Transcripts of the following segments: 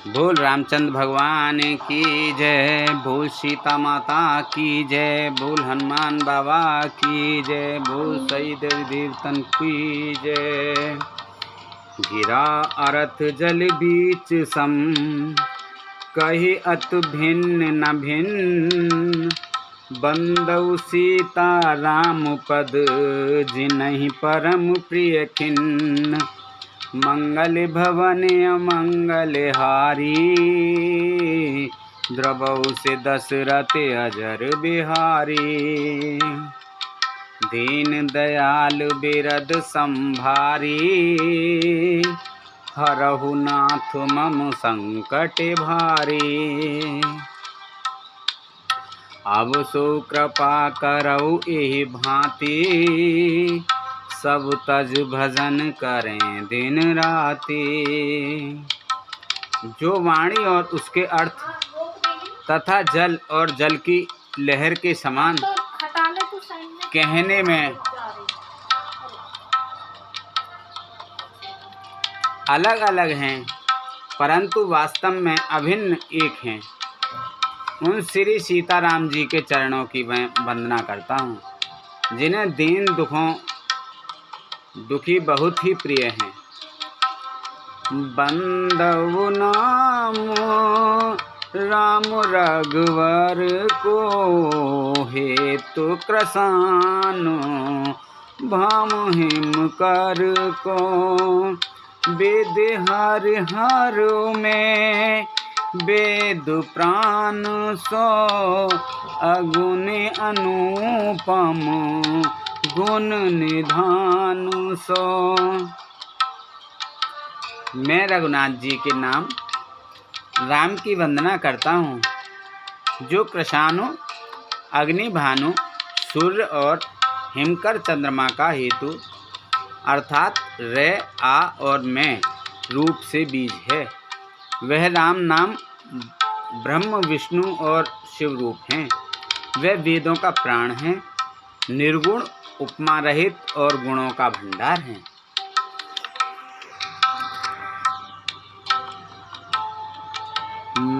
बोल रामचंद्र भगवान की जय, बोल सीता माता की जय, बोल हनुमान बाबा की जय, बोल शहीद देवतन की जय। गिरा अरथ जल बीच सम, कही अत भिन्न न भिन्न, बंदौ सीता राम पद जिनहि परम प्रिय खिन्न। मंगल भवन अमंगल हारी, द्रवहु से दशरथ अजर बिहारी। दीन दयाल बिरद संभारी, हरहु नाथ मम संकट भारी। अब सो कृपा करऊ एहि भांति, सब तज भजन करें दिन राति। जो वाणी और उसके अर्थ तथा जल और जल की लहर के समान कहने में अलग अलग हैं, परंतु वास्तव में अभिन्न एक हैं, उन श्री सीताराम जी के चरणों की मैं वंदना करता हूँ, जिन्हें दीन दुखी बहुत ही प्रिय हैं। बंदौ नाम राम रघुवर को, हेतु कृसानो भाम हिम कर को। वेद हर हर में वेद प्राण सो, अगुण अनुपम गुण निधान सो। मैं रघुनाथ जी के नाम राम की वंदना करता हूँ, जो कृशानु अग्नि भानु सूर्य और हिमकर चंद्रमा का हेतु अर्थात रे आ और मैं रूप से बीज है। वह राम नाम ब्रह्म विष्णु और शिव रूप हैं। वह वेदों का प्राण हैं, निर्गुण उपमा रहित और गुणों का भंडार हैं।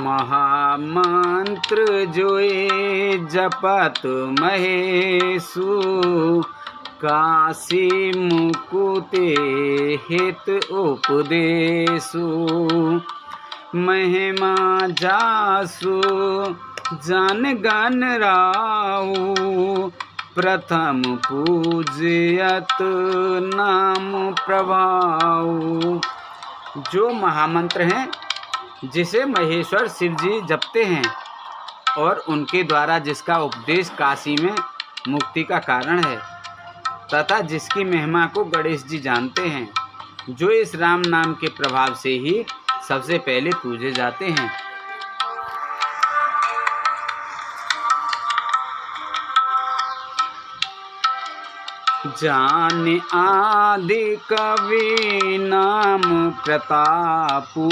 महामंत्र जोए जपत महेशु, काशी मुकुते हित उपदेशु। महिमा जासु जन गण राउ, प्रथम पूजयत नाम प्रभाऊ। जो महामंत्र हैं, जिसे महेश्वर शिव जी जपते हैं और उनके द्वारा जिसका उपदेश काशी में मुक्ति का कारण है, तथा जिसकी महिमा को गणेश जी जानते हैं, जो इस राम नाम के प्रभाव से ही सबसे पहले पूजे जाते हैं। जान आदि कवि नाम प्रतापु,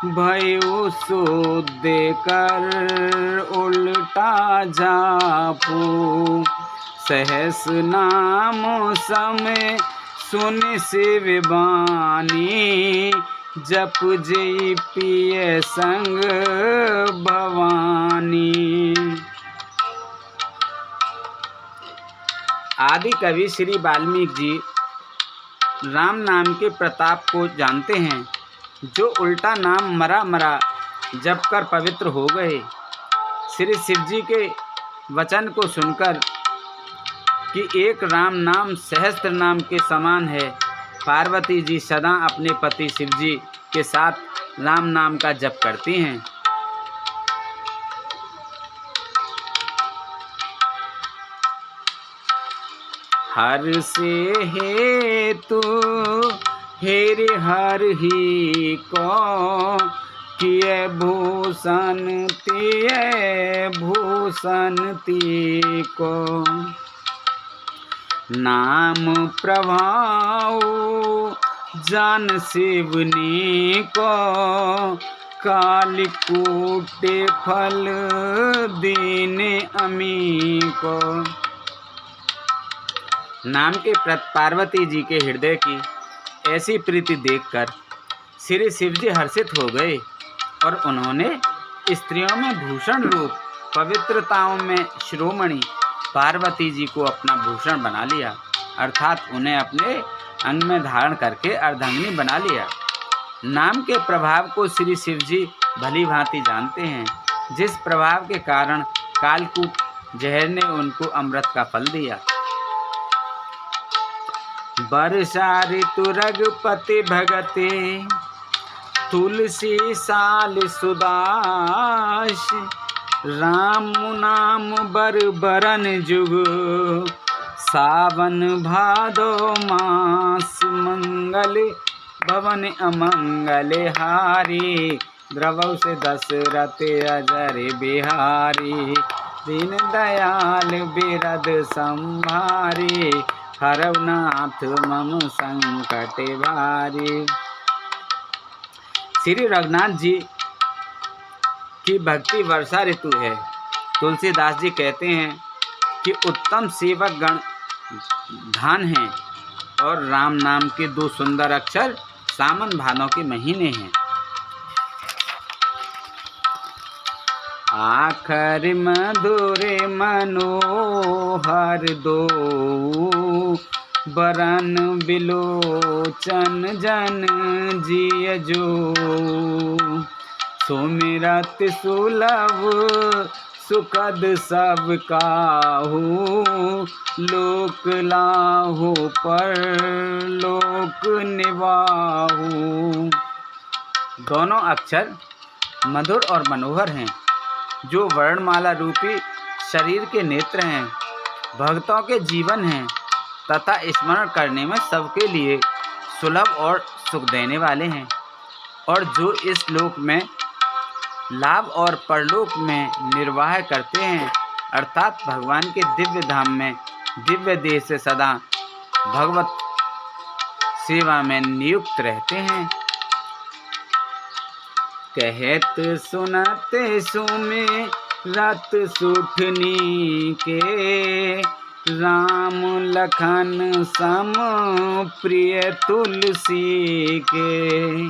भयो शुद्ध कर उल्टा जापू। सहस नाम समय सुन शिव बानी, जप जय पिय संग भवानी। आदि कवि श्री वाल्मीकि जी राम नाम के प्रताप को जानते हैं, जो उल्टा नाम मरा मरा जप कर पवित्र हो गए। श्री शिव जी के वचन को सुनकर कि एक राम नाम सहस्त्र नाम के समान है, पार्वती जी सदा अपने पति शिव जी के साथ राम नाम का जप करती हैं। हर से हेतु हेरि हर ही को, किए भूषण तिए भूषण ती को। नाम प्रभाव जान शिवनी को, कालिकूट फल दीन अमी को। नाम के पार्वती जी के हृदय की ऐसी प्रीति देखकर श्री शिव जी हर्षित हो गए और उन्होंने स्त्रियों में भूषण रूप, पवित्रताओं में शिरोमणि पार्वती जी को अपना भूषण बना लिया, अर्थात उन्हें अपने अंग में धारण करके अर्धांगिनी बना लिया। नाम के प्रभाव को श्री शिव जी भली भांति जानते हैं, जिस प्रभाव के कारण कालकूट जहर ने उनको अमृत का फल दिया। वर्षा ऋतु रघुपति भगते, तुलसी साल सुदास, राम नाम बर बरन जुग, सावन भादो मास, मंगल भवन अमंगल हारी, द्रवौ से दशरथ अजर बिहारी, दीन दयाल बिरद संभारी, हरौ नाथ मम संकट भारी। श्री रघुनाथ जी की भक्ति वर्षा ऋतु है। तुलसीदास जी कहते हैं कि उत्तम सेवक गण धान हैं और राम नाम के 2 सुंदर अक्षर सावन भादों के महीने हैं। आखर मधुर मनोहर दो, बरन बिलोचन जन जिय जो, सुमिरत सुलभ सुखद सब काहू, लोक लाहू पर लोक निवाहू। दोनों अक्षर मधुर और मनोहर हैं, जो वर्णमाला रूपी शरीर के नेत्र हैं, भक्तों के जीवन हैं तथा स्मरण करने में सबके लिए सुलभ और सुख देने वाले हैं, और जो इस लोक में लाभ और परलोक में निर्वाह करते हैं, अर्थात भगवान के दिव्य धाम में दिव्य देह से सदा भगवत सेवा में नियुक्त रहते हैं। कहत सुनत सुमिरत सुठनी के, राम लखन सम प्रिय तुलसी के,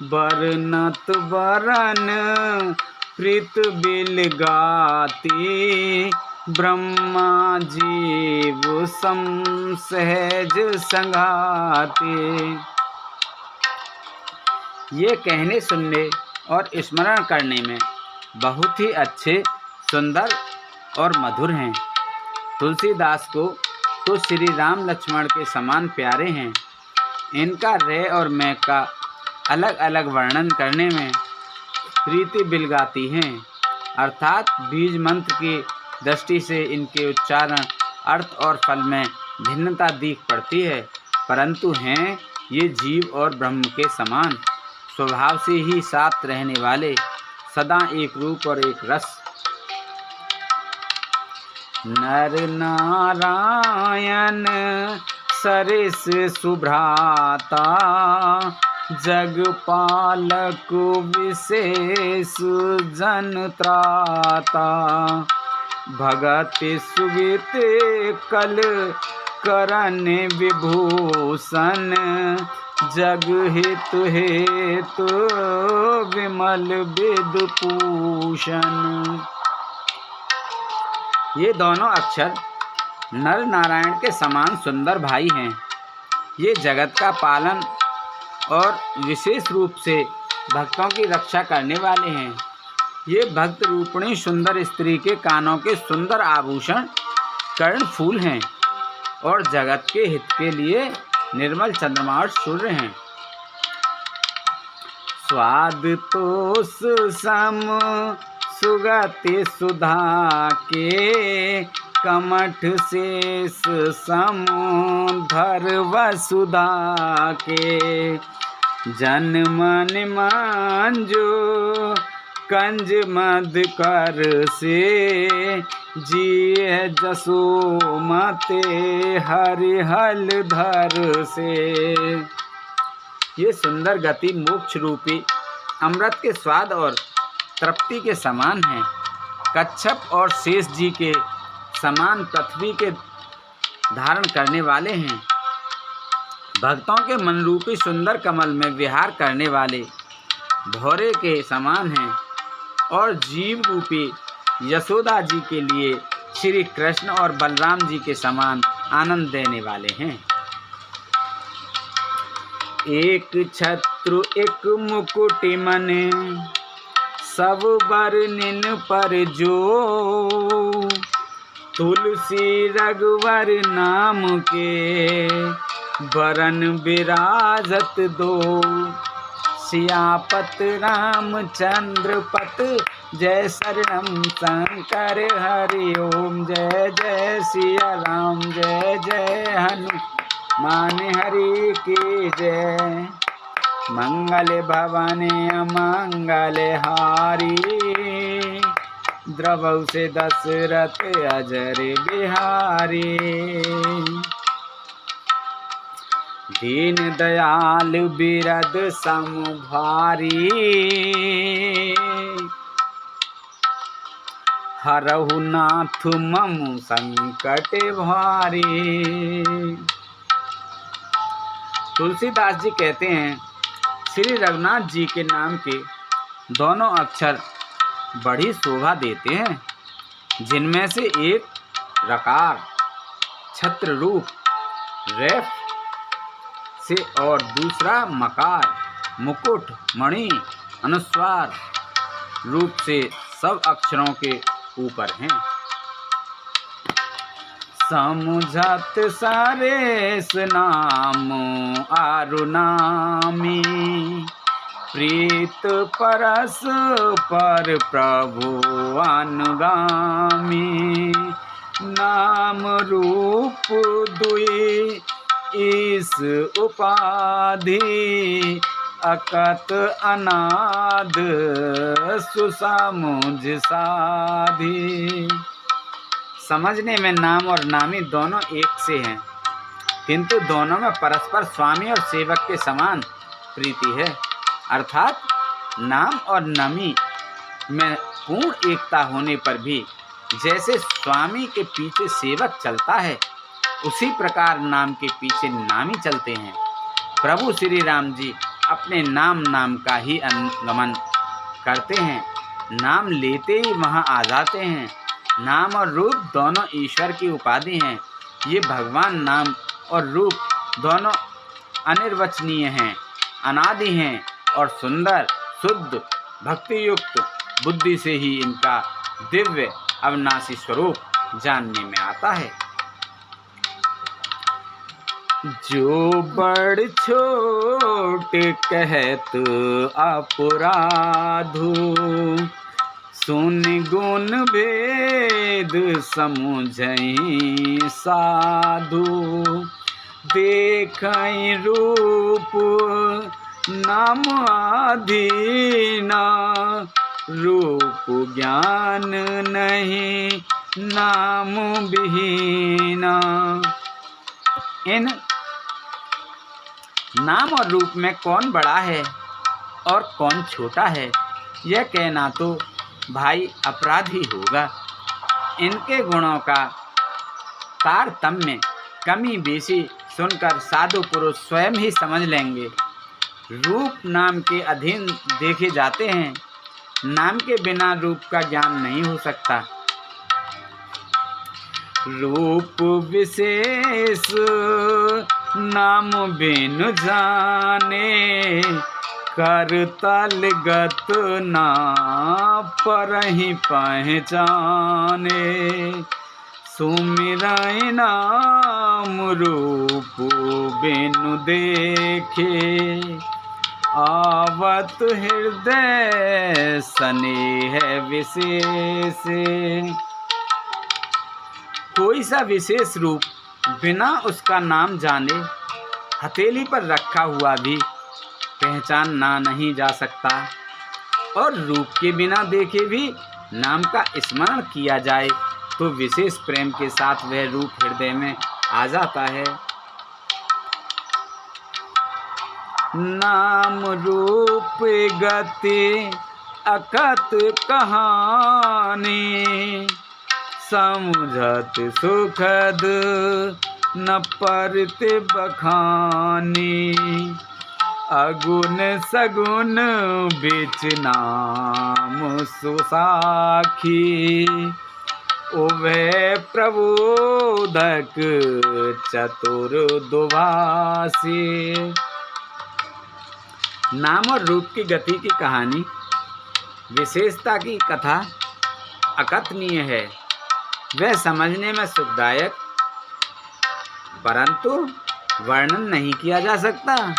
बरनत बरन प्रीत बिल गाती, ब्रह्मा जीव सम सहज संगाती। ये कहने सुनने और स्मरण करने में बहुत ही अच्छे, सुंदर और मधुर हैं। तुलसीदास को तो श्री राम लक्ष्मण के समान प्यारे हैं। इनका रे और मैं का अलग अलग वर्णन करने में प्रीति बिलगाती हैं, अर्थात बीज मंत्र की दृष्टि से इनके उच्चारण, अर्थ और फल में भिन्नता दिख पड़ती है, परंतु हैं ये जीव और ब्रह्म के समान, स्वभाव से ही साथ रहने वाले, सदा एक रूप और एक रस। नर नारायण सरिस सुभ्राता, जगपालक विशेष जन त्राता, भगत सुगीत कल करन विभूषण, जग हित हेतु विमल विदुभूषण। ये दोनों अक्षर नर नारायण के समान सुंदर भाई हैं। ये जगत का पालन और विशेष रूप से भक्तों की रक्षा करने वाले हैं। ये भक्त रूपिणी सुंदर स्त्री के कानों के सुंदर आभूषण कर्ण फूल हैं और जगत के हित के लिए निर्मल चंद्रमा और सूर्य हैं। स्वाद तोष सम सुगति सुधा के, कमठ शेष सम धर वसुधा के, जन मन मांजो कंज मद कर से, जिय जसोमते हरिहल धर से। ये सुंदर गति मोक्ष रूपी अमृत के स्वाद और तृप्ति के समान है। कच्छप और शेष जी के समान पृथ्वी के धारण करने वाले हैं। भक्तों के मन रूपी सुंदर कमल में विहार करने वाले भौरे के समान हैं और जीव रूपी यशोदा जी के लिए श्री कृष्ण और बलराम जी के समान आनंद देने वाले हैं। एक छत्रु एक मुकुटि मन सब बरनिन पर जो, तुलसी रघुवर नाम के बरन विराजत दो। सियापत रामचंद्र पत जय शरणम शंकर हरि ओम। जय जय सिया राम जय जय हनुमान हरि की जय। मंगल भवानी अमंगल हारी, द्रवौ से दशरथ अजर बिहारी। दीन दयाल बिरद समभारी, हरहु नाथ मम संकट भारी। तुलसीदास जी कहते हैं, श्री रघुनाथ जी के नाम के दोनों अक्षर बड़ी शोभा देते हैं, जिनमें से एक रकार छत्र रूप रेफ से और दूसरा मकार मुकुट मणि अनुस्वार रूप से सब अक्षरों के ऊपर हैं। समुझत सारेस नाम आरुनामी, प्रीत परस पर प्रभु अनुगामी। नाम रूप दुई इस उपाधि, अकत अनाद सुसमुझ साधी। समझने में नाम और नामी दोनों एक से हैं, किंतु दोनों में परस्पर स्वामी और सेवक के समान प्रीति है। अर्थात नाम और नामी में पूर्ण एकता होने पर भी जैसे स्वामी के पीछे सेवक चलता है, उसी प्रकार नाम के पीछे नामी चलते हैं। प्रभु श्री राम जी अपने नाम का ही अनुगमन करते हैं, नाम लेते ही वहाँ आ जाते हैं। नाम और रूप दोनों ईश्वर की उपाधि हैं। ये भगवान नाम और रूप दोनों अनिर्वचनीय हैं, अनादि हैं और सुंदर शुद्ध भक्ति युक्त बुद्धि से ही इनका दिव्य अविनाशी स्वरूप जानने में आता है। जो बड़ छोट कहत अपराधु, सुन गुण भेद समुझई साधु। देखई रूप नाम आधीना, रूप ज्ञान नहीं नाम विहीना। इन नाम और रूप में कौन बड़ा है और कौन छोटा है, यह कहना तो भाई अपराध ही होगा। इनके गुणों का तारतम्य कमी बेसी सुनकर साधु पुरुष स्वयं ही समझ लेंगे। रूप नाम के अधीन देखे जाते हैं, नाम के बिना रूप का ज्ञान नहीं हो सकता। रूप विशेष नाम बिनु जाने, करतल गत ना परहि पहचाने। सुमिरई नाम रूप बिनु देखे, आवत हृदय स्नेह विशेष। कोई सा विशेष रूप बिना उसका नाम जाने हथेली पर रखा हुआ भी पहचाना नहीं जा सकता, और रूप के बिना देखे भी नाम का स्मरण किया जाए तो विशेष प्रेम के साथ वह रूप हृदय में आ जाता है। नाम रूप गति अकत कहानी, समुझत सुखद न परत बखानी। अगुन सगुन बीच नाम सुसाखी, उभय प्रबोधक चतुर दुभाषी। नाम और रूप की गति की कहानी, विशेषता की कथा अकथनीय है। वह समझने में सुखदायक, परंतु वर्णन नहीं किया जा सकता।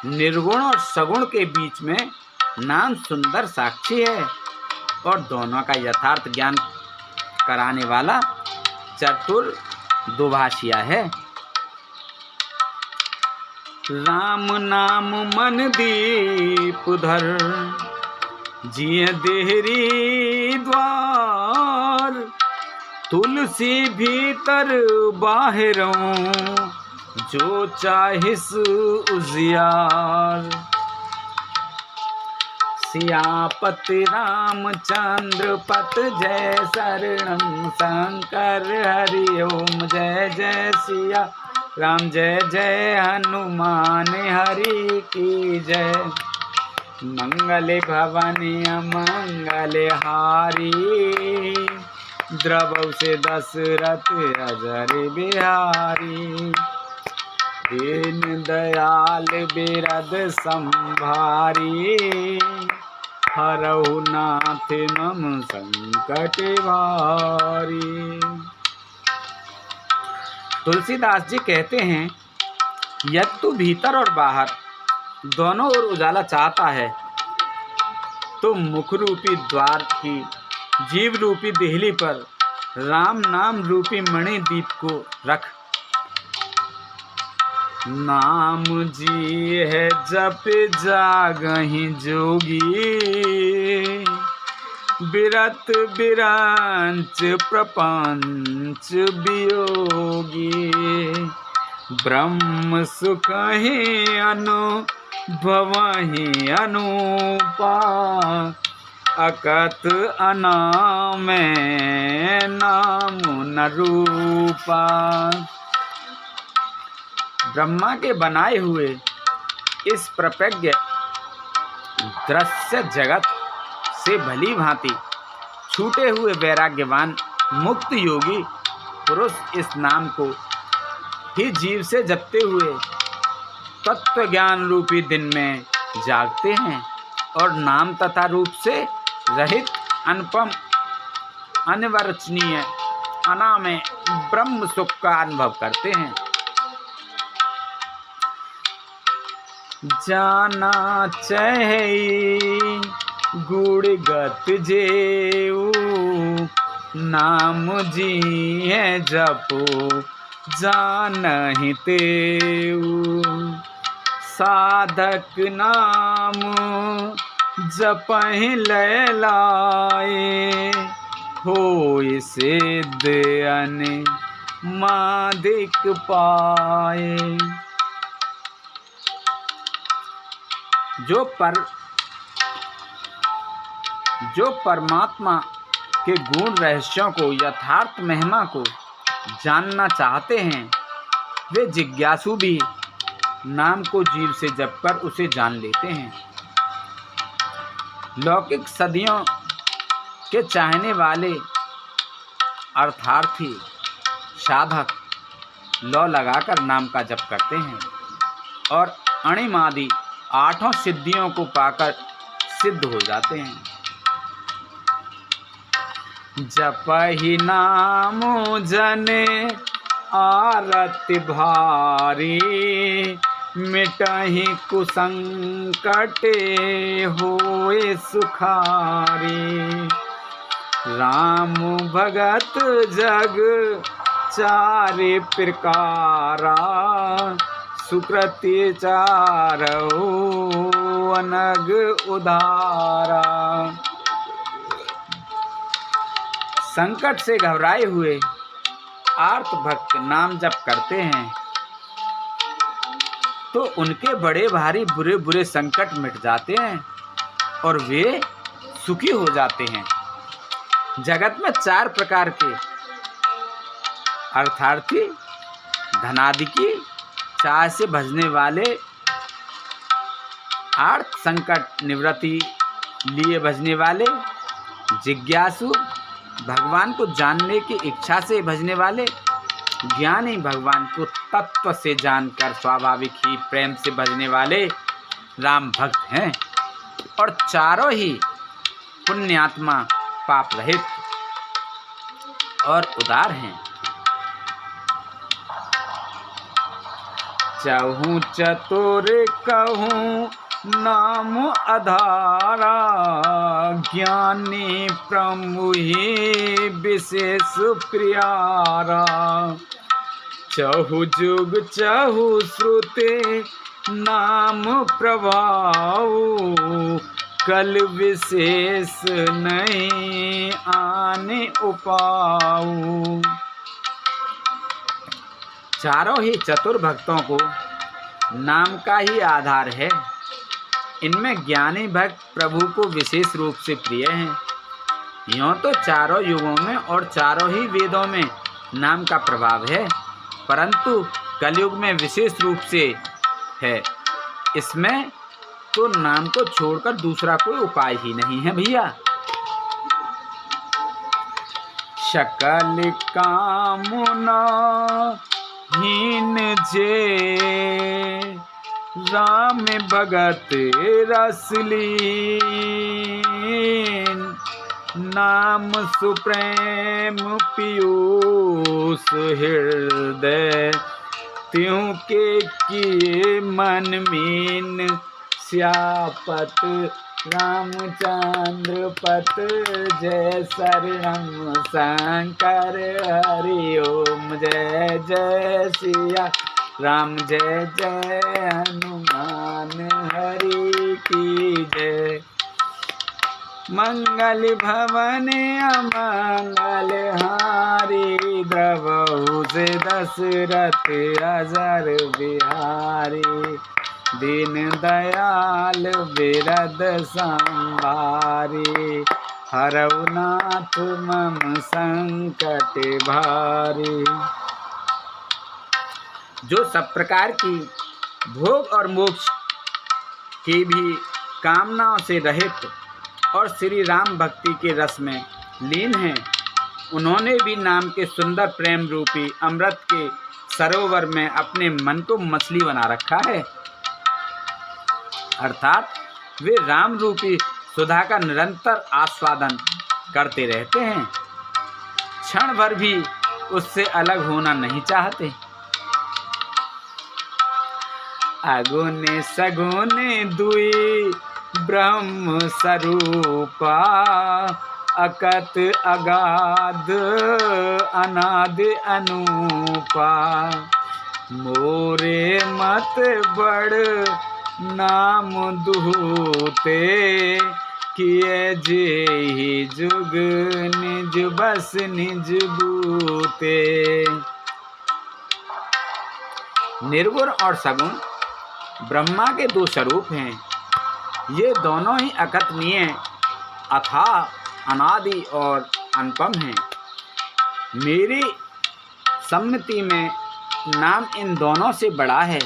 निर्गुण और सगुण के बीच में नाम सुंदर साक्षी है और दोनों का यथार्थ ज्ञान कराने वाला चतुर दुभाषिया है। राम नाम मन दीप धर, जिय देहरी द्वार। तुलसी भीतर बाहरों, जो चाहिस उजियार। सियापति रामचंद्र पत जय शरणम शंकर हरि ओम। जय जय सिया राम जय जय हनुमान हरि की जय। मंगल भवनी मंगल हारी, द्रवौ से दशरथ अजर बिहारी। दीन दयाल बिरद संभारी, हरहु नाथ मम संकट भारी। तुलसीदास जी कहते हैं, यदि तू भीतर और बाहर दोनों ओर उजाला चाहता है तो मुख रूपी द्वार की जीव रूपी देहली पर राम नाम रूपी मणि दीप को रख। नाम जी है जप जागहि जोगी, बिरत बिरंच प्रपंच वियोगी। ब्रह्म सुख ही अनुभवहि अनूपा, अकथ अनाम नाम न रूपा। ब्रह्मा के बनाए हुए इस प्रपज्ञ दृश्य जगत से भली भांति छूटे हुए वैराग्यवान मुक्त योगी पुरुष इस नाम को ही जीव से जपते हुए तत्व ज्ञान रूपी दिन में जागते हैं और नाम तथा रूप से रहित अनुपम अनिर्वचनीय अनामय ब्रह्म सुख का अनुभव करते हैं। जाना चाहे गुणगत जेऊ, नाम जी है जपो जानहि तेऊ। साधक नाम जपहि लय लाए, होय सिद्ध अनमादिक पाए। जो परमात्मा के गुण रहस्यों को यथार्थ महिमा को जानना चाहते हैं, वे जिज्ञासु भी नाम को जीव से जपकर उसे जान लेते हैं। लौकिक सदियों के चाहने वाले अर्थार्थी साधक लौ लगाकर नाम का जप करते हैं और अणिमादि आठों सिद्धियों को पाकर सिद्ध हो जाते हैं। जपहि नाम जने आरति भारी, मिटहि कुसंकटे होए सुखारी। राम भगत जग चारि प्रकारा, सुकृति चारौ अनग उधारा। संकट से घबराए हुए आर्त भक्त नाम जप करते हैं तो उनके बड़े भारी बुरे बुरे संकट मिट जाते हैं और वे सुखी हो जाते हैं। जगत में चार प्रकार के अर्थार्थी, धनादि की चाह से भजने वाले आर्थ संकट निवृत्ति लिए भजने वाले, जिज्ञासु, भगवान को जानने की इच्छा से भजने वाले, ज्ञानी, भगवान को तत्व से जानकर स्वाभाविक ही प्रेम से भजने वाले राम भक्त हैं। और चारों ही पुण्यात्मा, पाप रहित और उदार हैं। चहूँ चतुर कहूँ नाम आधारा, ज्ञानी प्रभु ही विशेष प्यारा। चहु जुग चहु श्रुते नाम प्रभाव, कल विशेष नहीं आने उपाऊ। चारों ही चतुर भक्तों को नाम का ही आधार है। इनमें ज्ञानी भक्त प्रभु को विशेष रूप से प्रिय हैं। यूँ तो चारों युगों में और चारों ही वेदों में नाम का प्रभाव है, परंतु कलयुग में विशेष रूप से है। इसमें तो नाम को छोड़कर दूसरा कोई उपाय ही नहीं है भैया। शकल कामना हीन जे राम भगत रसलीन, नाम सुप्रेम पीयूष हृदय, त्यों के किए मन मीन, श्यापत रामचंद्र पत जय शरणम शंकर हरि ओम, जय जय सिया राम, जय जय हनुमान हरि की जय। मंगल भवन अमंगल हारी, द्रवहु से दशरथ अजर बिहारी, दीन दयाल बिरद संभारी, हरऊ नाथ मम संकट भारी। जो सब प्रकार की भोग और मोक्ष की भी कामनाओं से रहित और श्री राम भक्ति के रस में लीन हैं, उन्होंने भी नाम के सुंदर प्रेम रूपी अमृत के सरोवर में अपने मन को मछली बना रखा है। अर्थात वे राम रूपी सुधा का निरंतर आस्वादन करते रहते हैं, क्षण भर भी उससे अलग होना नहीं चाहते। अगुने सगुने दुई ब्रह्म स्वरूपा, अकत अगाध अनाद अनूपा, मोरे मत बड़ नाम दुहते, किए जे जुग निज बस निज बूते। निर्गुण और सगुण ब्रह्मा के दो स्वरूप हैं। ये दोनों ही अकथनीय, अथाह, अनादि और अनुपम हैं। मेरी सम्मति में नाम इन दोनों से बड़ा है,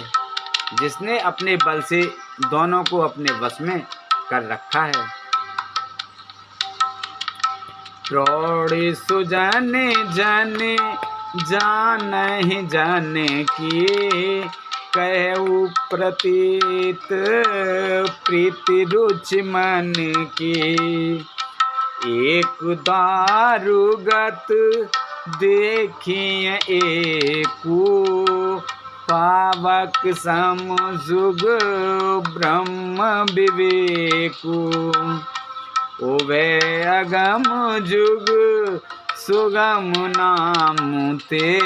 जिसने अपने बल से दोनों को अपने वश में कर रखा है। प्रौढ़ सुजन जन जान जाने की, कहु प्रतीत प्रीति रुचि मन की, एक दारुगत देखिए एकू, पावक समजुग ब्रह्म विवेकु, ओवे अगम जुग सुगम नाम ते,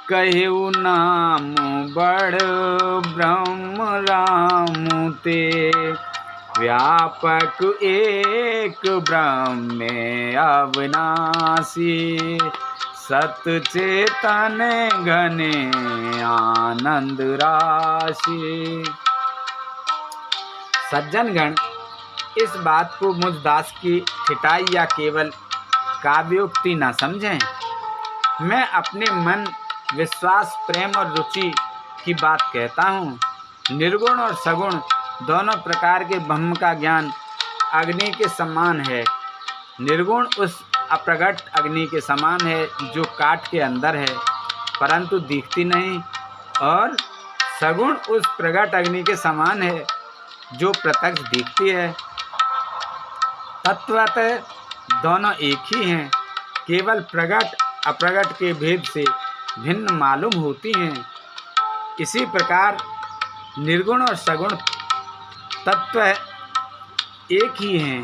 कहु नाम बड़ ब्रह्म राम ते, व्यापक एक ब्रह्म अविनाशी, सत चेतन घने आनंद राशि। सज्जनगण, इस बात को मुझ दास की ठिठाई या केवल काव्योक्ति न समझें। मैं अपने मन, विश्वास, प्रेम और रुचि की बात कहता हूँ। निर्गुण और सगुण दोनों प्रकार के ब्रह्म का ज्ञान अग्नि के समान है। निर्गुण उस अप्रगट अग्नि के समान है जो काठ के अंदर है परंतु दिखती नहीं, और सगुण उस प्रगट अग्नि के समान है जो प्रत्यक्ष दिखती है। तत्वतः दोनों एक ही हैं, केवल प्रगट अप्रगट के भेद से भिन्न मालूम होती हैं। इसी प्रकार निर्गुण और सगुण तत्व एक ही हैं।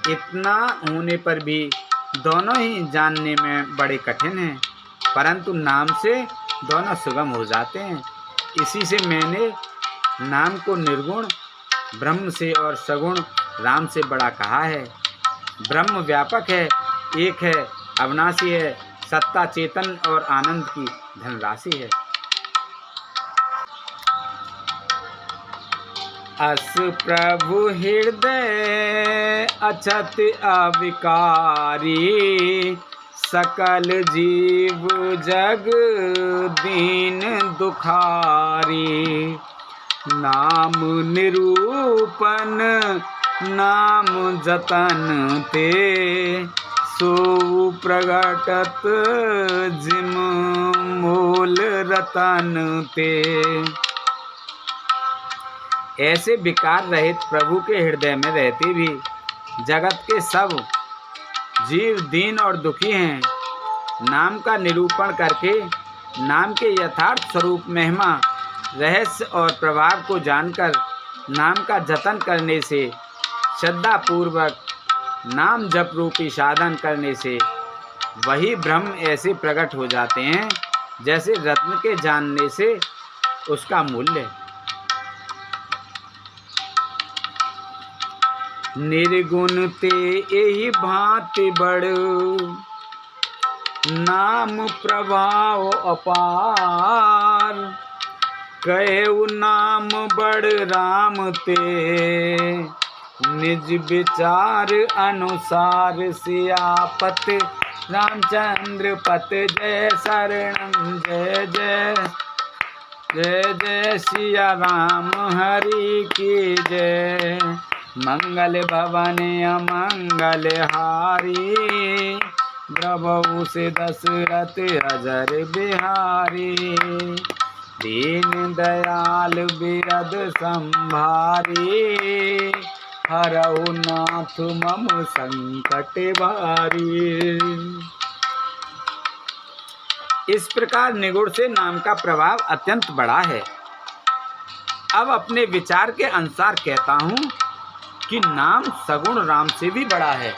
इतना होने पर भी दोनों ही जानने में बड़े कठिन हैं, परंतु नाम से दोनों सुगम हो जाते हैं। इसी से मैंने नाम को निर्गुण ब्रह्म से और सगुण राम से बड़ा कहा है। ब्रह्म व्यापक है, एक है, अविनाशी है, सत्ता, चेतन और आनंद की धनराशि है। अस प्रभु हृदय अछत अविकारी, सकल जीव जग दीन दुखारी। नाम निरूपण नाम जतन ते, सो प्रगटत जिम मूल रतन ते। ऐसे विकार रहित प्रभु के हृदय में रहते भी जगत के सब जीव दीन और दुखी हैं। नाम का निरूपण करके नाम के यथार्थ स्वरूप, महिमा, रहस्य और प्रभाव को जानकर नाम का जतन करने से, श्रद्धा पूर्वक नाम जप रूपी साधन करने से वही ब्रह्म ऐसे प्रकट हो जाते हैं जैसे रत्न के जानने से उसका मूल्य। निर्गुण ते यही भांति बड़, नाम प्रभाव अपार। कहु नाम बड़ राम ते, निज विचार अनुसार। सियापत रामचंद्र पत जय शरणम जय जय। जय जय सिया राम हरि की जय। मंगल भवन अमंगल हारी, प्रभु से दशरथ अजर बिहारी। दीन दयाल बिरद संभारी, हरहु नाथ मम संकट भारी। इस प्रकार निगुण से नाम का प्रभाव अत्यंत बड़ा है। अब अपने विचार के अनुसार कहता हूँ कि नाम सगुण राम से भी बड़ा है।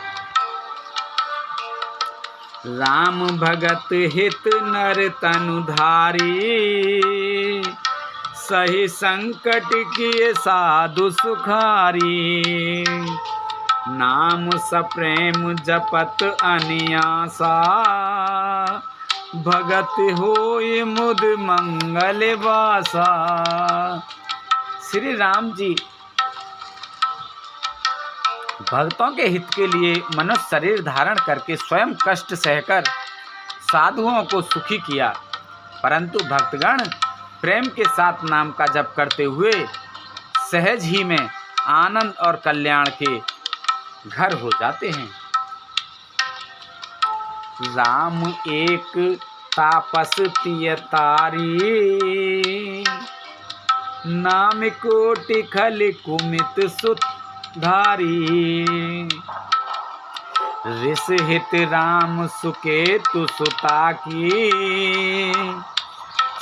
राम भगत हित नर तनुधारी, सही संकट किए साधु सुखारी। नाम सप्रेम जपत अनियासा, भगत होय मुद मंगल वासा। श्री राम जी भक्तों के हित के लिए मनुष्य शरीर धारण करके स्वयं कष्ट सहकर साधुओं को सुखी किया, परंतु भक्तगण प्रेम के साथ नाम का जप करते हुए सहज ही में आनंद और कल्याण के घर हो जाते हैं। राम एक तापस तियतारी, नाम कोटि खल कुमित सुत धारी। ऋष हित राम सुकेतु सुता की,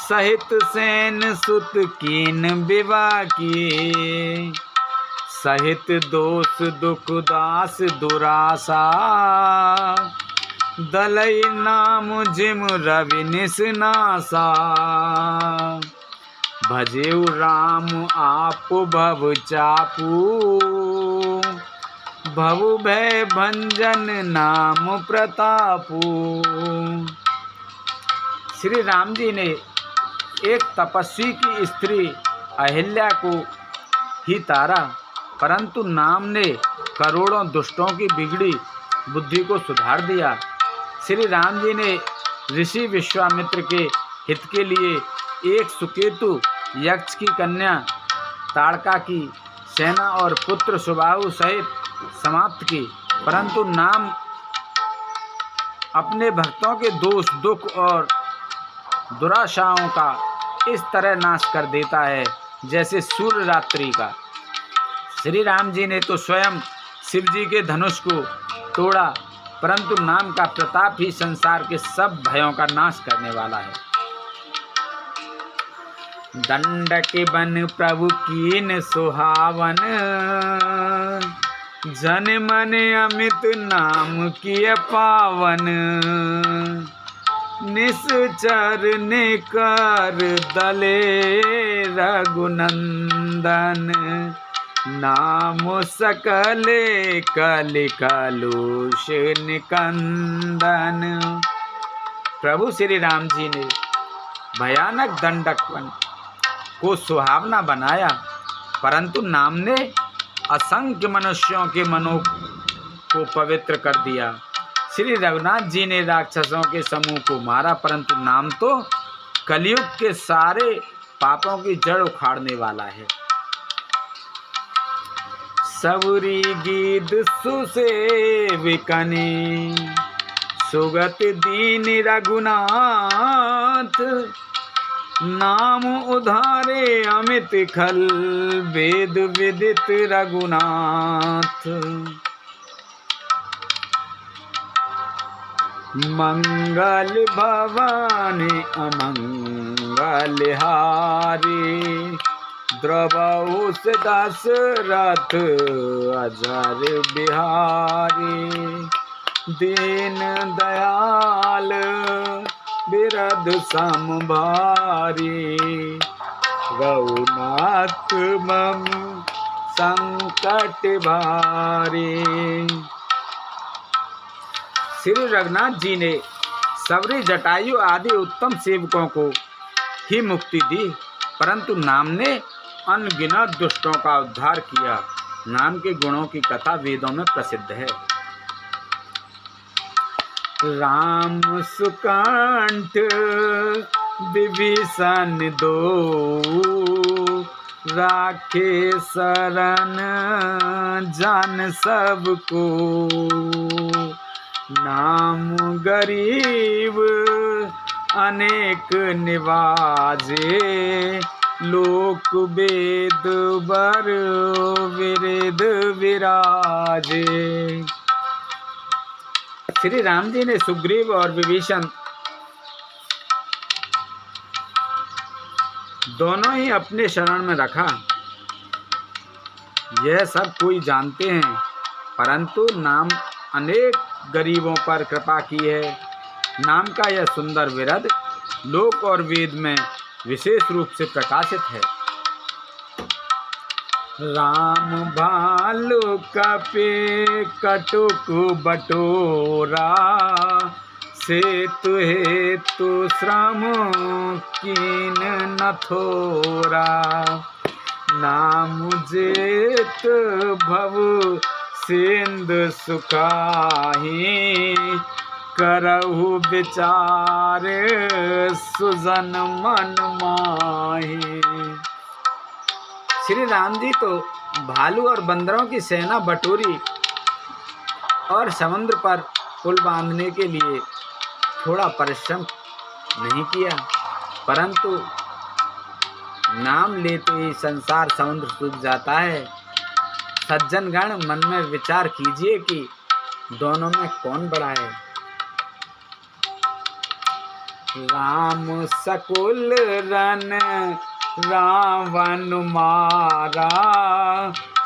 सहित सेन सुत कीन विवाह की। सहित दोष दुख दास दुरासा, दलई नाम जिम रवि निसनासा। भजेउ राम आप भव चापू, भव भय भंजन नाम प्रतापू। श्री राम जी ने एक तपस्वी की स्त्री अहिल्या को ही तारा, परंतु नाम ने करोड़ों दुष्टों की बिगड़ी बुद्धि को सुधार दिया। श्री राम जी ने ऋषि विश्वामित्र के हित के लिए एक सुकेतु यक्ष की कन्या ताड़का की सेना और पुत्र सुबाहु सहित समाप्त की, परंतु नाम अपने भक्तों के दोष, दुख और दुराशाओं का इस तरह नाश कर देता है जैसे सूर्य रात्रि का। श्री राम जी ने तो स्वयं शिव जी के धनुष को तोड़ा, परंतु नाम का प्रताप ही संसार के सब भयों का नाश करने वाला है। दंडक बन प्रभु कीन सुहावन, जन मन अमित नाम किय पावन। निश्चर निकर दले रघुनंदन, नाम सकले कलि कलुष निकंदन। प्रभु श्री राम जी ने भयानक दंडकवन को सुहावना बनाया, परंतु नाम ने असंख्य मनुष्यों के मनों को पवित्र कर दिया। श्री रघुनाथ जी ने राक्षसों के समूह को मारा, परंतु नाम तो कलयुग के सारे पापों की जड़ उखाड़ने वाला है। सबरी गीत सुसेविकने, सुगत दीन रघुनाथ। नाम उधारे अमित खल, वेद विदित रघुनाथ। मंगल भवानी अमंगल हारी, द्रवहु से दशरथ अजर बिहारी। दीन दयाल बिरध समभारी, रघुनाथ मम संकट भारी। श्री रघुनाथ जी ने सबरी, जटायु आदि उत्तम सेवकों को ही मुक्ति दी, परंतु नाम ने अनगिनत दुष्टों का उद्धार किया। नाम के गुणों की कथा वेदों में प्रसिद्ध है। राम सुकंठ विभीषण दो, राखे शरण जान सबको। नाम गरीब अनेक निवाजे, लोक वेद बर विरिद विराजे। श्री राम जी ने सुग्रीव और विभीषण दोनों ही अपने शरण में रखा, यह सब कोई जानते हैं, परंतु नाम अनेक गरीबों पर कृपा की है। नाम का यह सुंदर विरद लोक और वेद में विशेष रूप से प्रकाशित है। राम भालु कपे कटुक बटोरा, सेतु हेतु श्रम कीन न थोरा। नाम जेत भव सिंधु सुखाही, करहु विचार सुजन मन माही। श्री राम जी तो भालू और बंदरों की सेना बटोरी और समुद्र पर पुल बांधने के लिए थोड़ा परिश्रम नहीं किया, परंतु नाम लेते ही संसार समुद्र सूख जाता है। सज्जनगण, मन में विचार कीजिए कि दोनों में कौन बड़ा है। राम सकुल रन रावण मारा,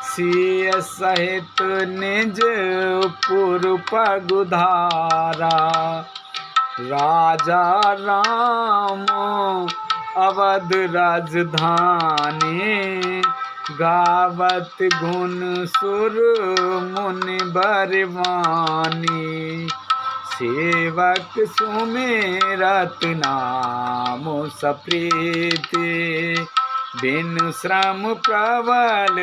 सिय सहित निज पुर पगुधारा। राजा राम अवध राजधानी, गावत गुण सुर मुनि बरवानी। सेवक सुमेरत नाम सप्रीति, बिन श्रम प्रबल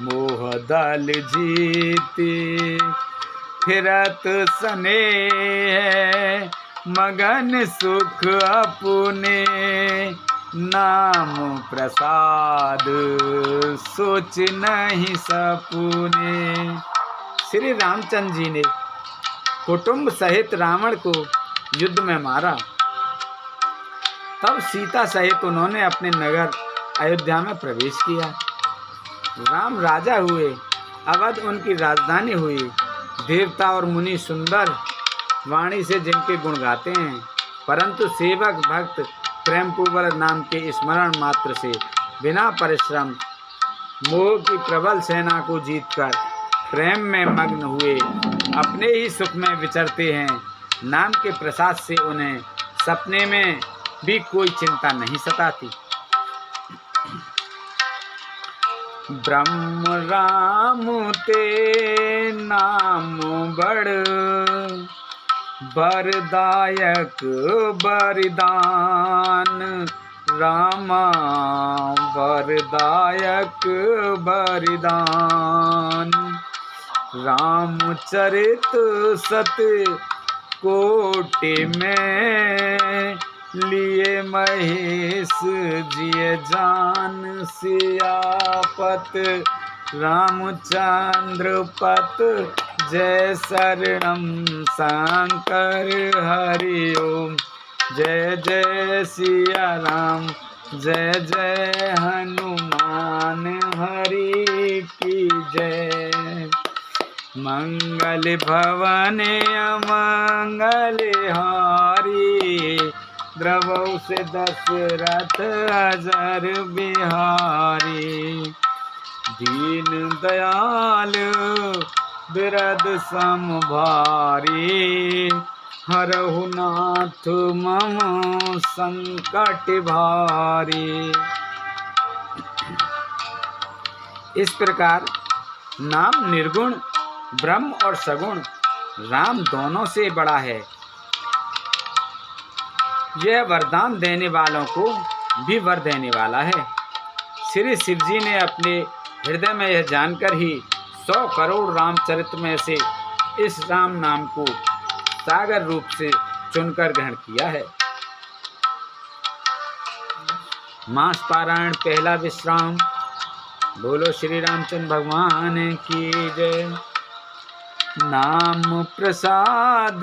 मोह दल जीति। फिरत स्नेह मगन सुख अपने, नाम प्रसाद सोच नहीं सपुने। श्री रामचंद्र जी ने कुटुंब सहित रावण को युद्ध में मारा। तब सीता सहित उन्होंने अपने नगर अयोध्या में प्रवेश किया। राम राजा हुए, अवध उनकी राजधानी हुई। देवता और मुनि सुंदर वाणी से जिनके गुण गाते हैं, परंतु सेवक भक्त प्रेम पूर्वक नाम के स्मरण मात्र से बिना परिश्रम मोह की प्रबल सेना को जीतकर प्रेम में मग्न हुए अपने ही सुख में विचरते हैं। नाम के प्रसाद से उन्हें सपने में भी कोई चिंता नहीं सताती। ब्रह्म राम ते नाम बड़ वरदायक वरदान, रामा वरदायक वरदान। रामचरित सत कोटि में लिए महेश जिय जान, सियापत रामचंद्र पत जय शरणम शंकर हरि ओम। जय जय सिया राम, जय जय हनुमान हरि की जय। मंगल भवन अमंगल हारी, द्रवौ से दशरथ अजर बिहारी। दीन दयाल बिरद सम भारी, हरहु नाथ मम संकट भारी। इस प्रकार नाम निर्गुण ब्रह्म और सगुण राम दोनों से बड़ा है। यह वरदान देने वालों को भी वर देने वाला है। श्री शिव जी ने अपने हृदय में यह जानकर ही 100 करोड़ रामचरित में से इस राम नाम को सागर रूप से चुनकर ग्रहण किया है। मास पारायण पहला विश्राम। बोलो श्री रामचंद्र भगवान की जय। नाम प्रसाद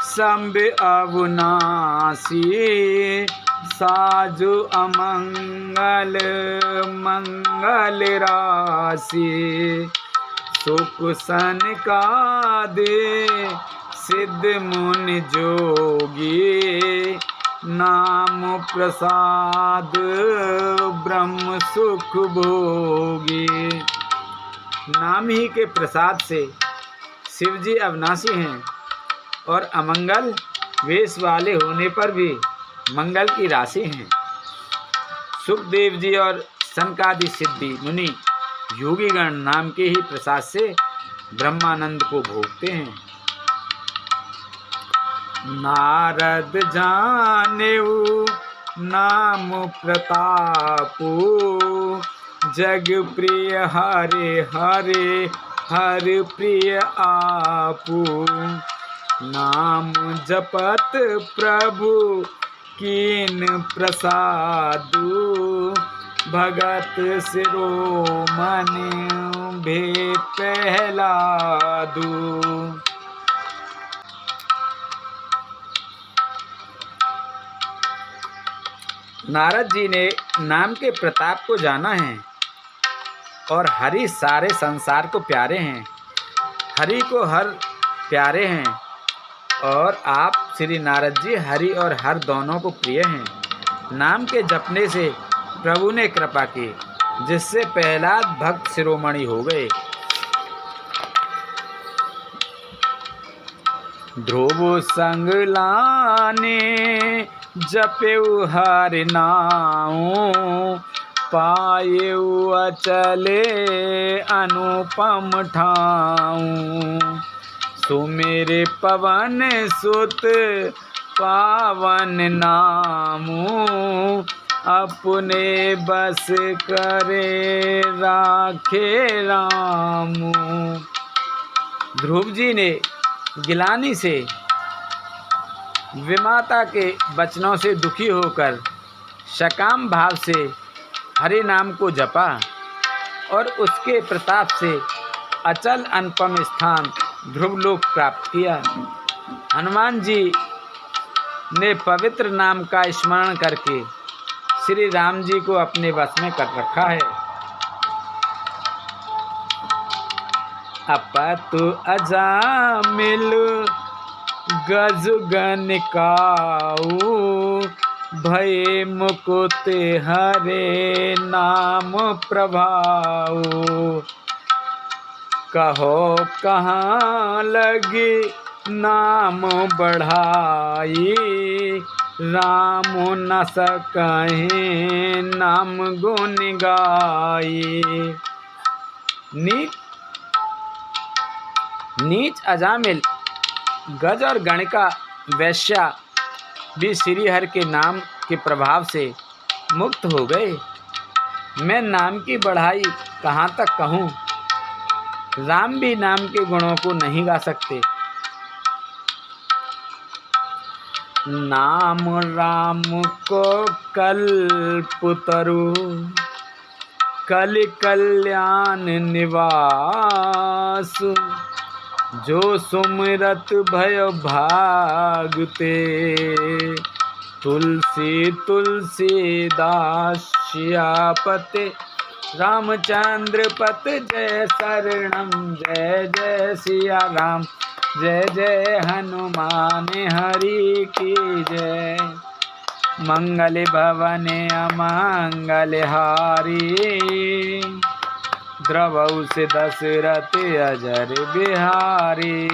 संब अविनाशी, साजु अमंगल मंगल राशि। सुख सन का दे सिद्ध मुनि जोगी, नाम प्रसाद ब्रह्म सुख भोगी। नाम ही के प्रसाद से शिव जी अविनाशी हैं और अमंगल वेश वाले होने पर भी मंगल की राशि हैं। सुखदेव जी और सनकादि सिद्धि मुनि योगीगण नाम के ही प्रसाद से ब्रह्मानंद को भोगते हैं। नारद जानेऊ नाम प्रतापू, जग प्रिय हरे हरे हर प्रिय आपू। नाम जपत प्रभु कीन प्रसादु, भगत शिरोमणि भे प्रहलादु। नारद जी ने नाम के प्रताप को जाना है और हरि सारे संसार को प्यारे हैं। हरि को हर प्यारे हैं और आप श्री नारद जी हरि और हर दोनों को प्रिय हैं। नाम के जपने से प्रभु ने कृपा की, जिससे प्रहलाद भक्त शिरोमणि हो गए। ध्रुव संग लाने जपेउ हरि नाउ, पायेउ अचले अनुपम ठाऊ। सुमेरे पवन सुत पावन नामू, अपने बस करे राखे रामू। ध्रुव जी ने गिलानी से विमाता के वचनों से दुखी होकर सकाम भाव से हरि नाम को जपा और उसके प्रताप से अचल अनुपम स्थान ध्रुवलोक प्राप्त किया। हनुमान जी ने पवित्र नाम का स्मरण करके श्री राम जी को अपने वश में कर रखा है। अपतु अजामिल गज गन काऊ भय मुकुत हरे नाम प्रभाऊ। कहो कहाँ लगी नाम बढ़ाई राम न सकहीं नाम गुण गाई। नीच अजामिल गज और गणिका वैश्या भी श्री हरि के नाम के प्रभाव से मुक्त हो गए। मैं नाम की बढ़ाई कहाँ तक कहूँ, राम भी नाम के गुणों को नहीं गा सकते। नाम राम को कल्पतरु कलि कल्याण निवास। जो सुमिरत भय भागते तुलसी तुलसीदास सियापते रामचंद्र पत जय शरणम जय जय सिया राम जय जय हनुमान हरि की जय। मंगल भवन अमंगल हारी द्रवौ से दशरथ अजर बिहारी।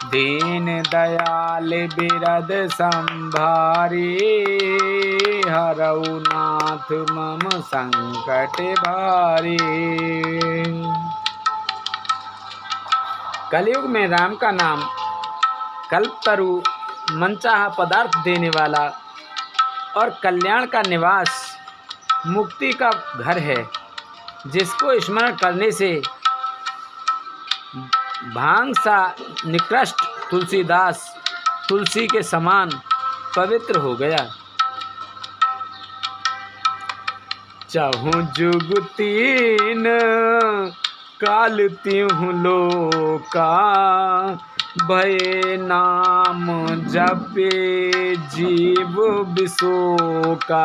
दीन दयाल बिरद संभारी हरऊ नाथ मम संकट भारी। कलयुग में राम का नाम कल्पतरु मनचाहा पदार्थ देने वाला और कल्याण का निवास मुक्ति का घर है। जिसको स्मरण करने से भांग सा निकृष्ट तुलसीदास तुलसी के समान पवित्र हो गया। चाहूं जुग तीन काल त्यों लोका भय नाम जपे जीव विशोका।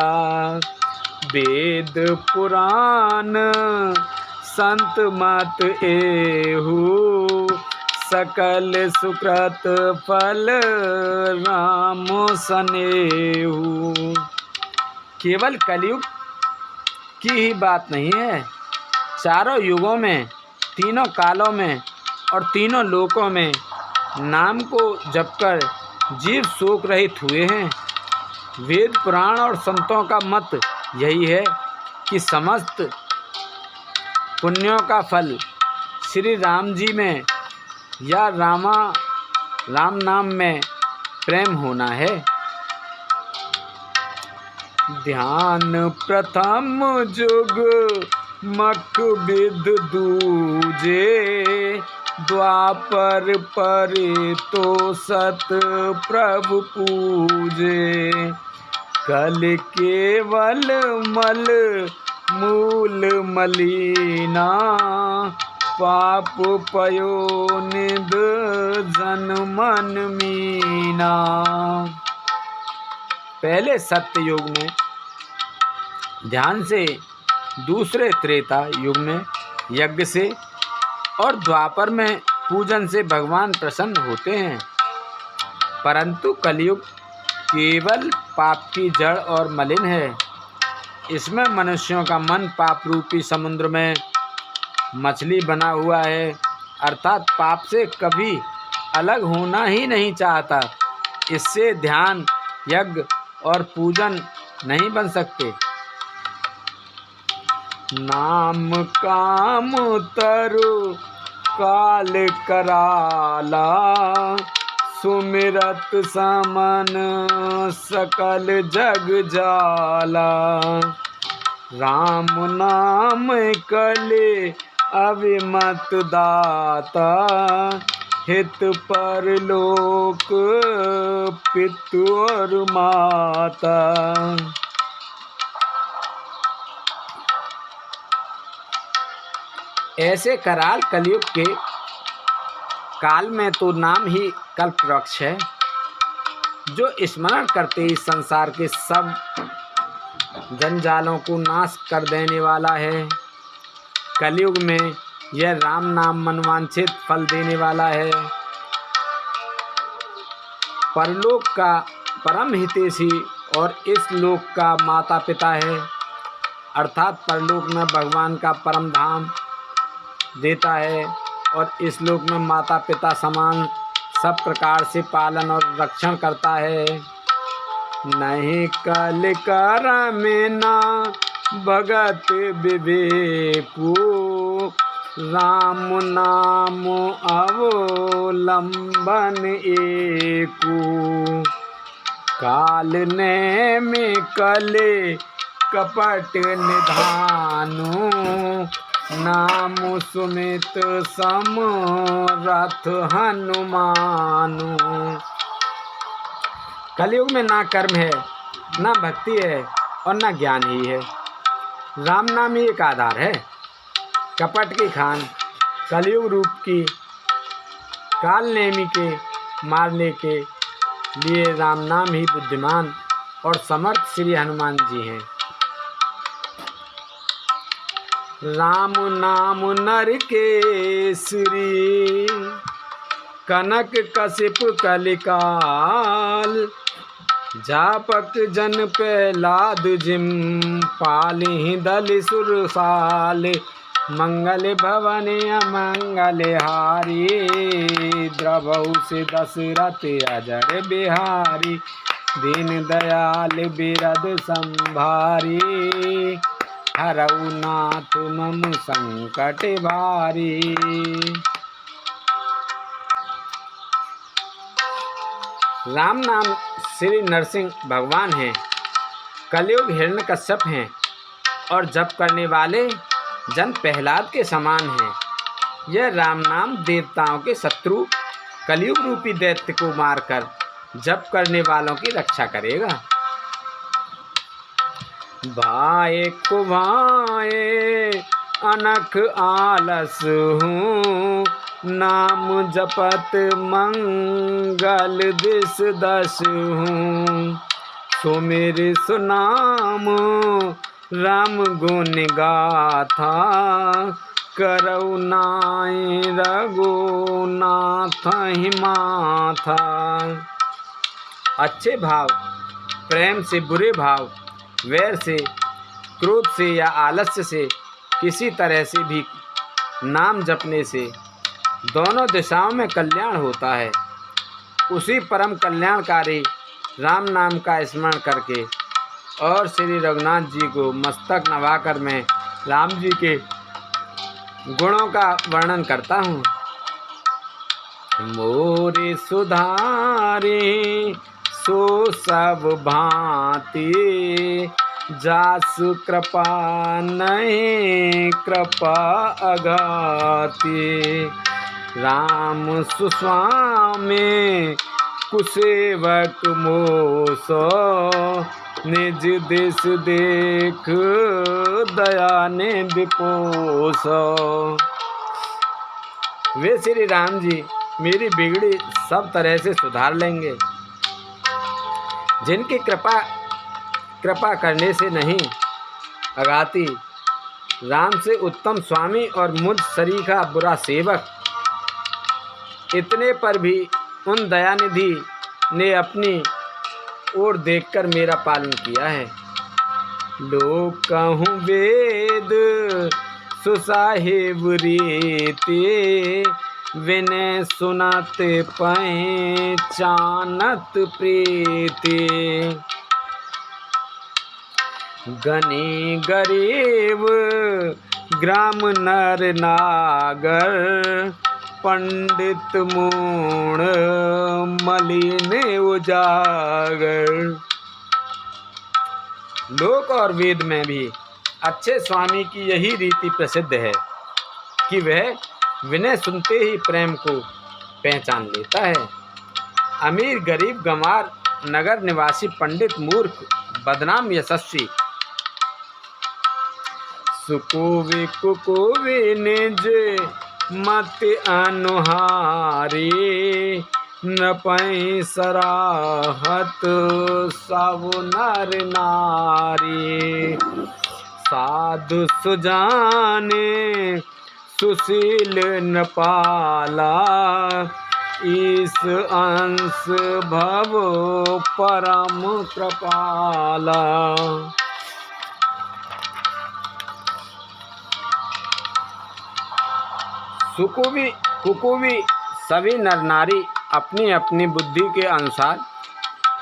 वेद पुराण संत मत एहू सकल सुकृत फल राम सनेहू। केवल कलयुग की ही बात नहीं है, चारों युगों में तीनों कालों में और तीनों लोकों में नाम को जपकर जीव शोक रहित हुए हैं। वेद पुराण और संतों का मत यही है कि समस्त पुण्यों का फल श्री राम जी में या राम नाम में प्रेम होना है। ध्यान प्रथम जुग मख विद दूजे द्वापर पर तो सत प्रभु पूजे। कल केवल मल मूल मलिना पाप पयो निध जन मन मीना। पहले सत्य युग में ध्यान से, दूसरे त्रेता युग में यज्ञ से और द्वापर में पूजन से भगवान प्रसन्न होते हैं। परंतु कलयुग केवल पाप की जड़ और मलिन है। इसमें मनुष्यों का मन पाप रूपी समुद्र में मछली बना हुआ है, अर्थात पाप से कभी अलग होना ही नहीं चाहता। इससे ध्यान, यज्ञ और पूजन नहीं बन सकते। नाम काम तरु काल कराला सुमिरत समन सकल जग जाला। राम नाम कले अविमत दाता हित परलोक पितु और माता। ऐसे कराल कलयुग के काल में तो नाम ही कल्प वृक्ष है, जो स्मरण करते ही संसार के सब जंजालों को नाश कर देने वाला है। कलयुग में यह राम नाम मनवांछित फल देने वाला है। परलोक का परम हितैषी और इस लोक का माता पिता है, अर्थात परलोक में भगवान का परम धाम देता है और इस लोक में माता पिता समान सब प्रकार से पालन और रक्षण करता है। नहीं कल कर में ना भगत विवेकु, राम नाम अवलंबन एकु। काल ने में कले कपट निधानु, नाम सुमित समरथ हनुमानु। कलयुग में ना कर्म है, ना भक्ति है और ना ज्ञान ही है। राम नाम ही एक आधार है। कपट की खान कलयुग रूप की काल नेमी के मारने के लिए राम नाम ही बुद्धिमान और समर्थ श्री हनुमान जी हैं। राम नाम नर केसरी, कनक कशिप कलिकाल। जापक जन प्रहलाद जिम, पालिहि दल सुरसाल। मंगल भवन अमंगल हारी, द्रवहु से दशरथ अजर बिहारी। दीन दयाल बिरद संभारी, हरऊ नाथ मम संकट भारी। राम नाम श्री नरसिंह भगवान हैं, कलयुग हिरण्यकश्यप हैं और जप करने वाले जन प्रहलाद के समान हैं। यह राम नाम देवताओं के शत्रु कलयुग रूपी दैत्य को मारकर जप करने वालों की रक्षा करेगा। भाए को भाए अनख आलस हूँ, नाम जपत मंगल दिस दस हूँ। सुमिर सुनाम राम गुण गाथा, करऊ नाय रघुनाथ ही माथा। अच्छे भाव, प्रेम से बुरे भाव, वैर से, क्रोध से या आलस्य से किसी तरह से भी नाम जपने से दोनों दिशाओं में कल्याण होता है। उसी परम कल्याणकारी राम नाम का स्मरण करके और श्री रघुनाथ जी को मस्तक नवाकर मैं राम जी के गुणों का वर्णन करता हूँ। मोरे सुधारी सो सब भांति, जासु कृपा नहीं कृपा अगाति। राम सुस्वामी कुसेवक मोसो, निज देश देख दया ने विपोसो। वे श्री राम जी मेरी बिगड़ी सब तरह से सुधार लेंगे, जिनकी कृपा करने से नहीं अगाती। राम से उत्तम स्वामी और मुझ सरीखा बुरा सेवक, इतने पर भी उन दयानिधि ने अपनी ओर देखकर मेरा पालन किया है। लोक कहूँ वेद सुसाहिब रीति, विनय सुनत पहचानत प्रीति। गनी गरीब ग्राम नर नागर, पंडित मूण मलिन उजागर। लोक और वेद में भी अच्छे स्वामी की यही रीति प्रसिद्ध है कि वह विनय सुनते ही प्रेम को पहचान लेता है। अमीर गरीब गंवार नगर निवासी पंडित मूर्ख बदनाम यशस्वी सुकुवि कुकुवि निज मत अनुहारी नपै सराहत सब नर नारी साधु सुजाने सुशील नृपाला ईश अंश भव परम कृपाला। सुकुवि कुकुवि सभी नर नारी अपनी अपनी बुद्धि के अनुसार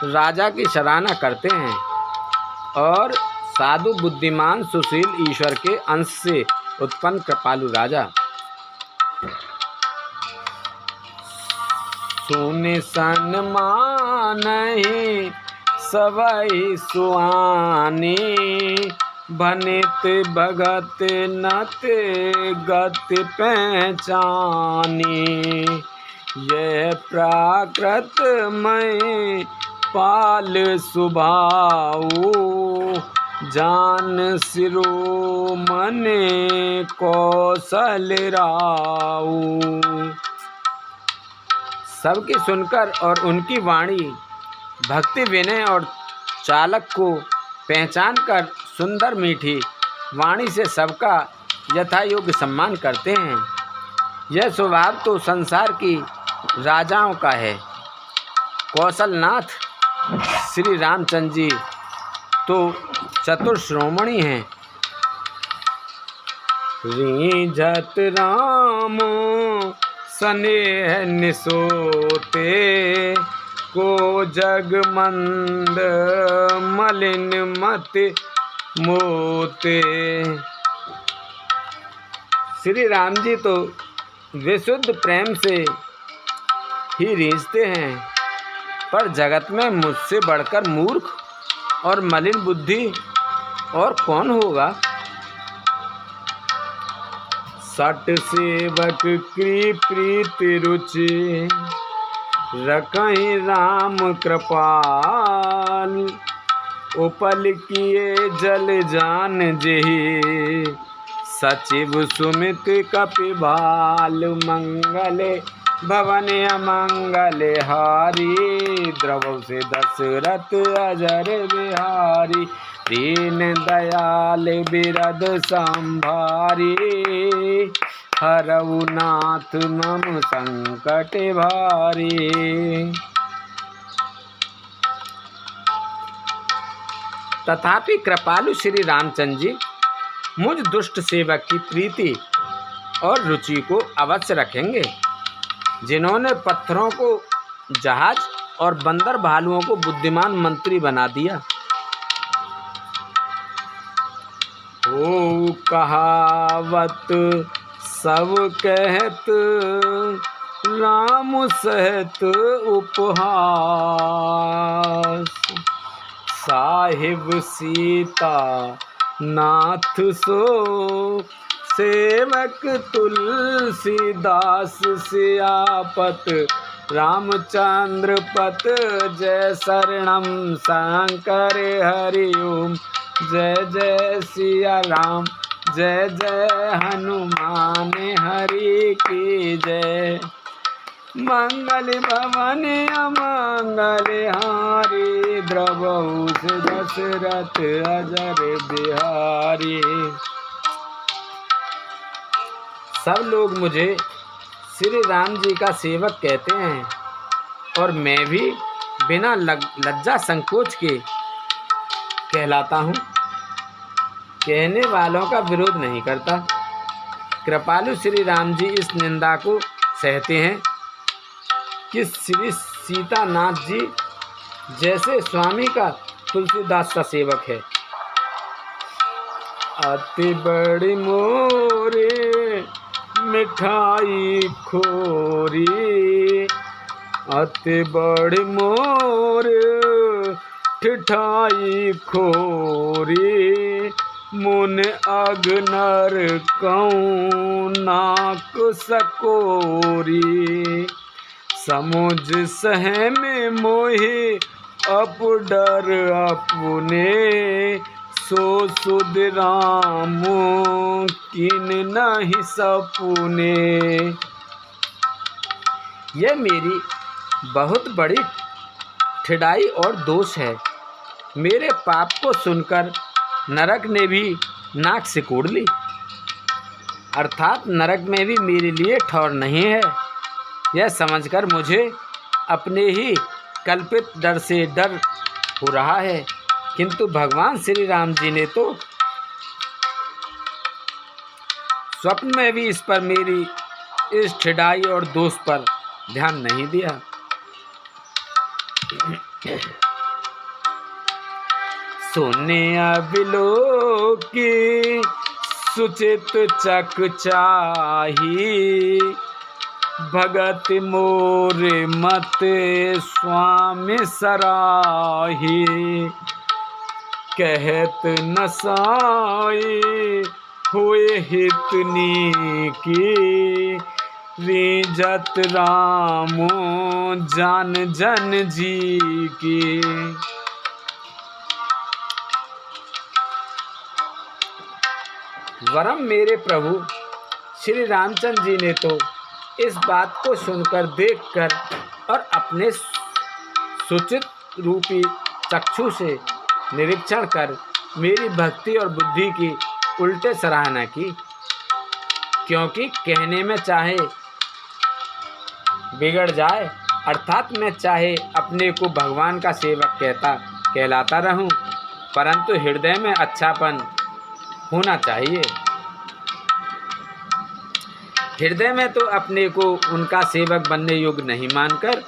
राजा की सराहना करते हैं और साधु बुद्धिमान सुशील ईश्वर के अंश से उत्पन्न कृपालु राजा सुनि सन्मान सबई सुआनी भनित भगत नत गत पहचानी यह प्राकृत में पाल सुभाऊ जान सिरो मन कौशल राऊ। सबकी सुनकर और उनकी वाणी भक्ति विनय और चालक को पहचान कर सुंदर मीठी वाणी से सबका यथा योग्य सम्मान करते हैं। यह स्वभाव तो संसार की राजाओं का है। कौशलनाथ श्री रामचंद्र जी तो चतुर श्रोमणी हैं। रीझत राम स्नेह निसोते को जग मंद मलिन मत मोते। श्री राम जी तो विशुद्ध प्रेम से ही रीझते हैं, पर जगत में मुझसे बढ़कर मूर्ख और मलिन बुद्धि और कौन होगा। सट सेवक की प्रीति रुचि रखहि राम कृपाल उपल किए जल जान जेहि सचिव सुमित कपिभाल मंगल भवन अमंगल हारी द्रव से दशरथ अजर बिहारी दीन दयाल बिरद संभारी हरऊ नाथ मम संकट भारी। तथापि कृपालु श्री रामचंद्र जी मुझ दुष्ट सेवक की प्रीति और रुचि को अवश्य रखेंगे, जिन्होंने पत्थरों को जहाज और बंदर भालुओं को बुद्धिमान मंत्री बना दिया। ओ कहावत सब कहत राम सहत उपहास साहिब सीता नाथ सो सेवक तुलसीदास सियापत रामचंद्र पत जय शरणम शंकर हरि ओम जय जय सिया राम जय जय हनुमान हरि की जय। मंगल भवन अमंगल हारी द्रवहु दशरथ अजर बिहारी। सब लोग मुझे श्री राम जी का सेवक कहते हैं और मैं भी बिना लज्जा संकोच के कहलाता हूँ। कहने वालों का विरोध नहीं करता। कृपालु श्री राम जी इस निंदा को सहते हैं कि श्री सीतानाथ जी जैसे स्वामी का तुलसीदास का सेवक है। अति बड़ी मोरे मिठाई खोरी अति बड़ी मोरे ठिठाई खोरी मुन अगनर कौं नाक सकोरी। समुझ सहमे मोहि अप डर अपने, सो सुध राम किन नहीं सपुने। यह मेरी बहुत बड़ी ठिठाई और दोष है। मेरे पाप को सुनकर नरक ने भी नाक सिकोड़ ली, अर्थात नरक में भी मेरे लिए ठौर नहीं है। यह समझकर मुझे अपने ही कल्पित डर से डर हो रहा है, किंतु भगवान श्री राम जी ने तो स्वप्न में भी इस पर मेरी इस ठिठाई और दोष पर ध्यान नहीं दिया। सोने अविलोकी सुचित चक चाही, भगत मोर मत स्वामी सराही। कहत न साई हुए हितनी की, रीजत रामो जान जन जी की। वरम मेरे प्रभु श्री रामचंद्र जी ने तो इस बात को सुनकर, देखकर और अपने सुचित रूपी चक्षु से निरीक्षण कर मेरी भक्ति और बुद्धि की उल्टे सराहना की। क्योंकि कहने में चाहे बिगड़ जाए, अर्थात मैं चाहे अपने को भगवान का सेवक कहलाता रहूं, परंतु हृदय में अच्छापन होना चाहिए। हृदय में तो अपने को उनका सेवक बनने योग्य नहीं मानकर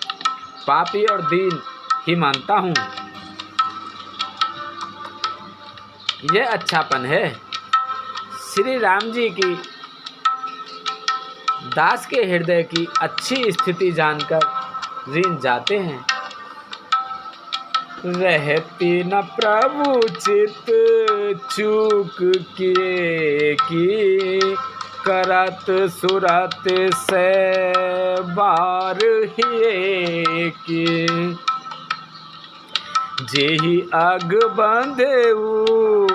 पापी और दीन ही मानता हूँ। यह अच्छापन है। श्री राम जी की दास के हृदय की अच्छी स्थिति जानकर रीन जाते हैं। रहती न प्रभु चित चूक किए की, करत सुरत से बार हिए की। जेहि अग बंधेऊ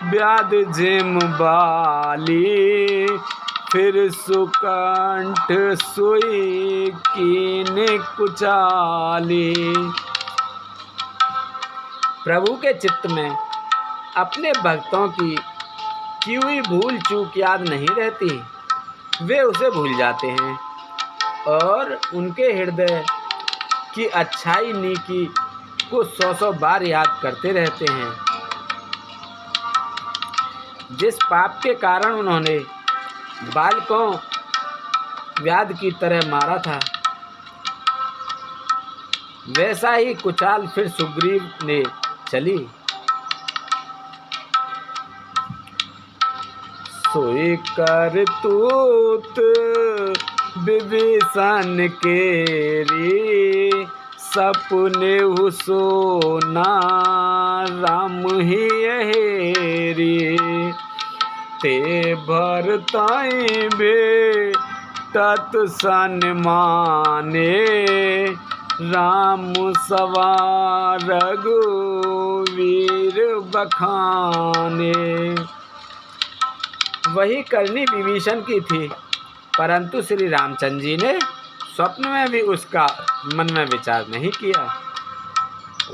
व्याध जिम बाली, फिर सुकंठ सुई कीन कुचाली। प्रभु के चित्त में अपने भक्तों की हुई भूल चूक याद नहीं रहती, वे उसे भूल जाते हैं और उनके हृदय की अच्छाई नीकी को 100 बार याद करते रहते हैं। जिस पाप के कारण उन्होंने बालकों व्याध की तरह मारा था, वैसा ही कुचाल फिर सुग्रीव ने चली। सोई करतूत विभीषण केरी, सपने सोना राम ही हेरी। ते भरताई बे तत् सन्माने, राम सवार रघुवीर बखाने। वही करनी विभीषण की थी, परंतु श्री रामचंद्र जी ने स्वप्न में भी उसका मन में विचार नहीं किया।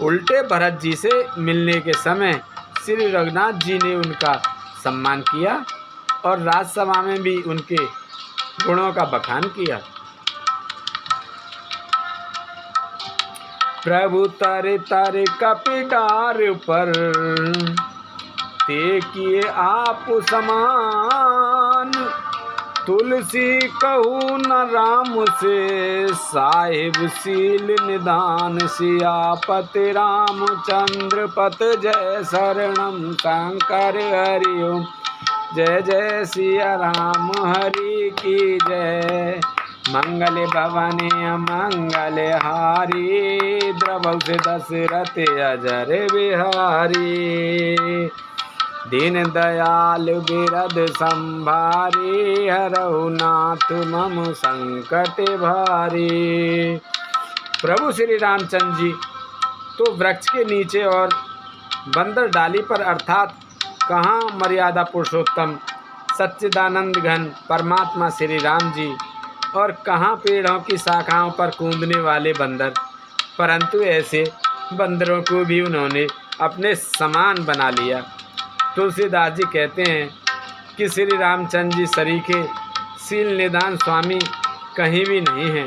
उल्टे भरत जी से मिलने के समय श्री रघुनाथ जी ने उनका सम्मान किया और राजसभा में भी उनके गुणों का बखान किया। प्रभु तारे तारे कपिडार पर, ते किए आप समान। तुलसी कहू न राम से, साहिब सील निदान। सियापति रामचंद्र पत जय शरणम शंकर हरि ओम। जय जय सिया राम हरि की जय। मंगल भवने मंगल हारी, द्रवौ से दशरथ अजर बिहारी। दीन दयाल बिरद संभारी, हरौ नाथ मम संकट भारी। प्रभु श्री रामचंद्र जी तो वृक्ष के नीचे और बंदर डाली पर, अर्थात कहाँ मर्यादा पुरुषोत्तम सच्चिदानंद घन परमात्मा श्री राम जी, और कहाँ पेड़ों की शाखाओं पर कूदने वाले बंदर। परंतु ऐसे बंदरों को भी उन्होंने अपने समान बना लिया। तुलसीदास जी कहते हैं कि श्री रामचंद्र जी सरीखे शील निदान स्वामी कहीं भी नहीं हैं।